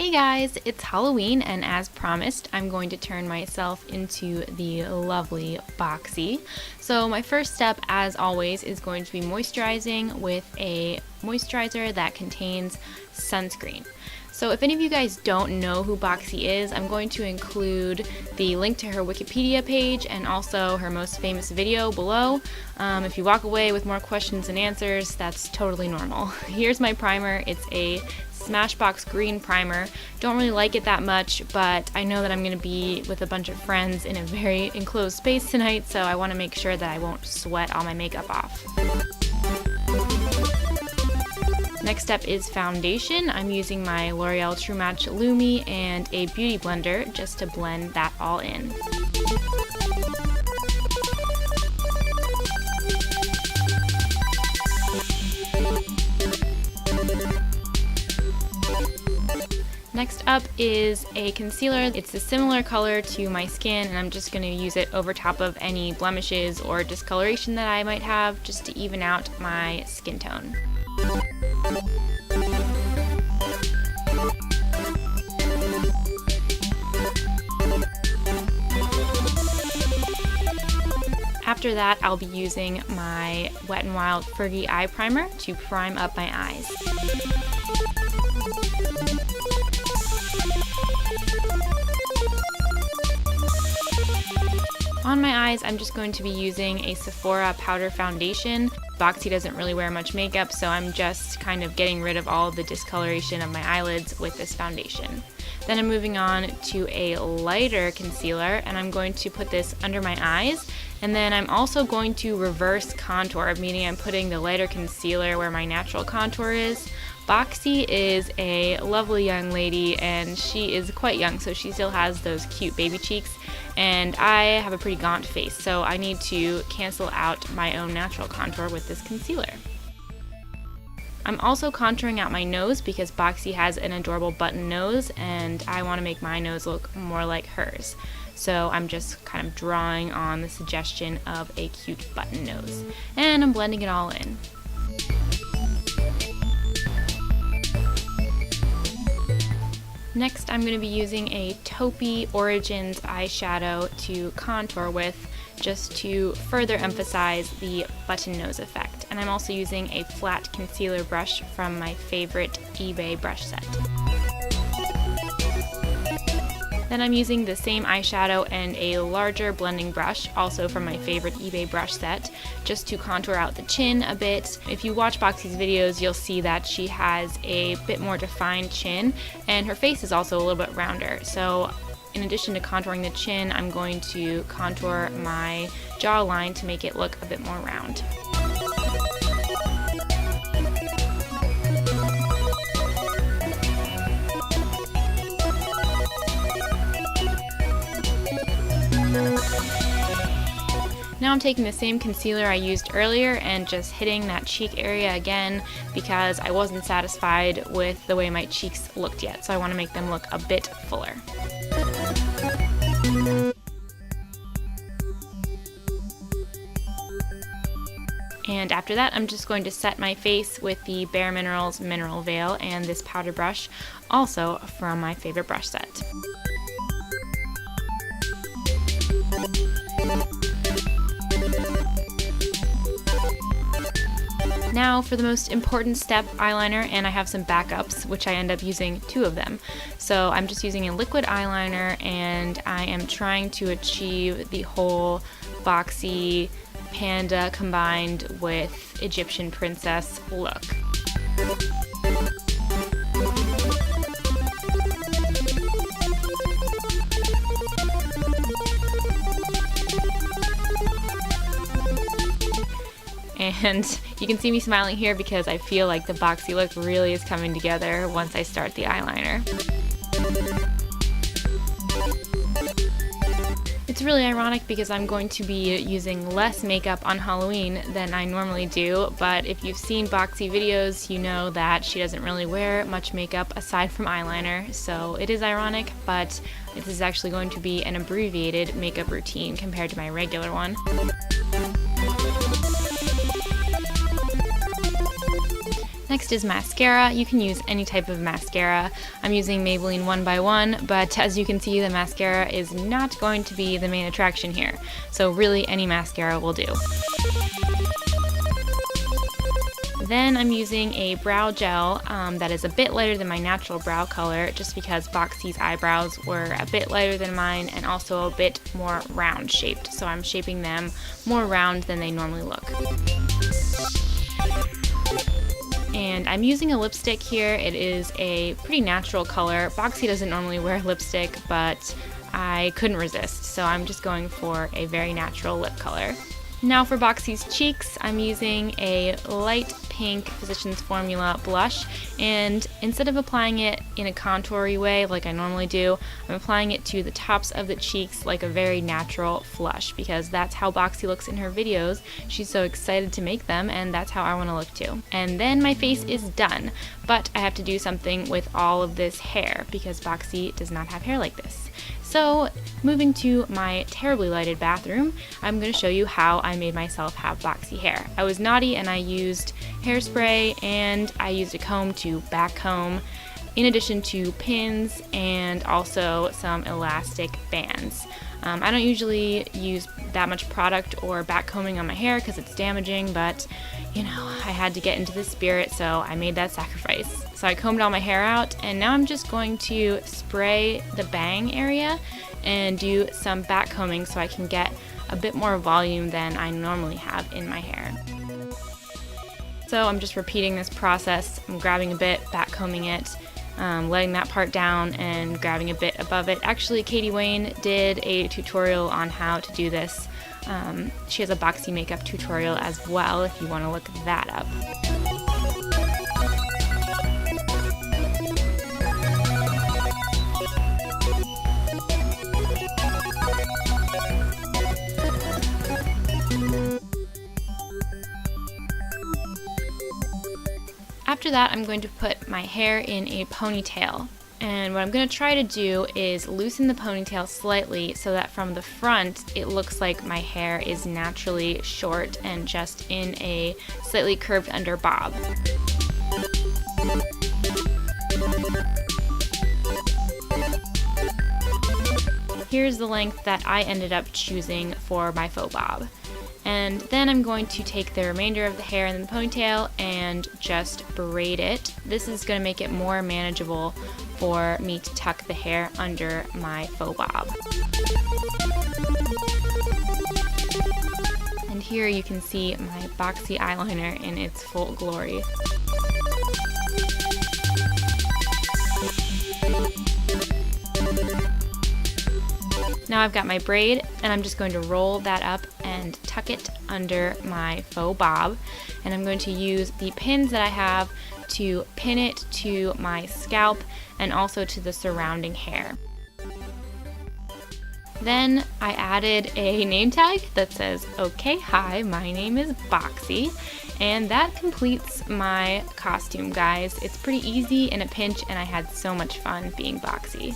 Hey guys, it's Halloween, and as promised, I'm going to turn myself into the lovely Boxxy. So my first step, as always, is going to be moisturizing with a moisturizer that contains sunscreen. So if any of you guys don't know who Boxxy is, I'm going to include the link to her Wikipedia page and also her most famous video below. If you walk away with more questions than answers, that's totally normal. Here's my primer. It's a Smashbox green primer. Don't really like it that much, but I know that I'm going to be with a bunch of friends in a very enclosed space tonight, so I want to make sure that I won't sweat all my makeup off. Next step is foundation. I'm using my L'Oreal True Match Lumi and a beauty blender just to blend that all in. Next up is a concealer. It's a similar color to my skin, and I'm just going to use it over top of any blemishes or discoloration that I might have just to even out my skin tone. After that, I'll be using my Wet n Wild Fergie eye primer to prime up my eyes. On my eyes, I'm just going to be using a Sephora powder foundation. Boxxy doesn't really wear much makeup, so I'm just kind of getting rid of all of the discoloration of my eyelids with this foundation. Then I'm moving on to a lighter concealer, and I'm going to put this under my eyes. And then I'm also going to reverse contour, meaning I'm putting the lighter concealer where my natural contour is. Boxxy is a lovely young lady, and she is quite young, so she still has those cute baby cheeks. And I have a pretty gaunt face, so I need to cancel out my own natural contour with this concealer. I'm also contouring out my nose because Boxxy has an adorable button nose, and I want to make my nose look more like hers. So I'm just kind of drawing on the suggestion of a cute button nose. And I'm blending it all in. Next, I'm going to be using a taupey Origins eyeshadow to contour with, just to further emphasize the button nose effect. And I'm also using a flat concealer brush from my favorite eBay brush set. Then I'm using the same eyeshadow and a larger blending brush, also from my favorite eBay brush set, just to contour out the chin a bit. If you watch Boxxy's videos, you'll see that she has a bit more defined chin, and her face is also a little bit rounder. So in addition to contouring the chin, I'm going to contour my jawline to make it look a bit more round. Now I'm taking the same concealer I used earlier and just hitting that cheek area again because I wasn't satisfied with the way my cheeks looked yet, so I want to make them look a bit fuller. And after that, I'm just going to set my face with the bareMinerals Mineral Veil and this powder brush, also from my favorite brush set. Now for the most important step, eyeliner, and I have some backups, which I end up using 2 of them. So I'm just using a liquid eyeliner, and I am trying to achieve the whole Boxxy panda combined with Egyptian princess look. And you can see me smiling here because I feel like the Boxxy look really is coming together once I start the eyeliner. It's really ironic because I'm going to be using less makeup on Halloween than I normally do, but if you've seen Boxxy videos, you know that she doesn't really wear much makeup aside from eyeliner, so it is ironic, but this is actually going to be an abbreviated makeup routine compared to my regular one. Next is mascara. You can use any type of mascara. I'm using Maybelline 1x1, but as you can see, the mascara is not going to be the main attraction here. So really any mascara will do. Then I'm using a brow gel that is a bit lighter than my natural brow color, just because Boxxy's eyebrows were a bit lighter than mine and also a bit more round shaped. So I'm shaping them more round than they normally look. And I'm using a lipstick here. It is a pretty natural color. Boxxy doesn't normally wear lipstick, but I couldn't resist, so I'm just going for a very natural lip color. Now for Boxxy's cheeks, I'm using a light pink Physicians Formula blush, and instead of applying it in a contoury way like I normally do, I'm applying it to the tops of the cheeks like a very natural flush, because that's how Boxxy looks in her videos. She's so excited to make them, and that's how I want to look too. And then my face is done, but I have to do something with all of this hair because Boxxy does not have hair like this. So moving to my terribly lighted bathroom, I'm going to show you how I made myself have Boxxy hair. I was naughty and I used hairspray and I used a comb to back comb, in addition to pins and also some elastic bands. I don't usually use that much product or back combing on my hair because it's damaging, but you know, I had to get into the spirit, so I made that sacrifice. So I combed all my hair out, and now I'm just going to spray the bang area and do some back combing so I can get a bit more volume than I normally have in my hair. So I'm just repeating this process. I'm grabbing a bit, back combing it, letting that part down and grabbing a bit above it. Actually, Katie Wayne did a tutorial on how to do this. She has a Boxxy makeup tutorial as well if you want to look that up. After that, I'm going to put my hair in a ponytail. And what I'm going to try to do is loosen the ponytail slightly so that from the front it looks like my hair is naturally short and just in a slightly curved under bob. Here's the length that I ended up choosing for my faux bob. And then I'm going to take the remainder of the hair in the ponytail and just braid it. This is going to make it more manageable for me to tuck the hair under my faux bob. And here you can see my Boxxy eyeliner in its full glory. Now I've got my braid, and I'm just going to roll that up and tuck it under my faux bob. And I'm going to use the pins that I have to pin it to my scalp and also to the surrounding hair. Then I added a name tag that says, "Okay, hi, my name is Boxxy." And that completes my costume, guys. It's pretty easy in a pinch, and I had so much fun being Boxxy.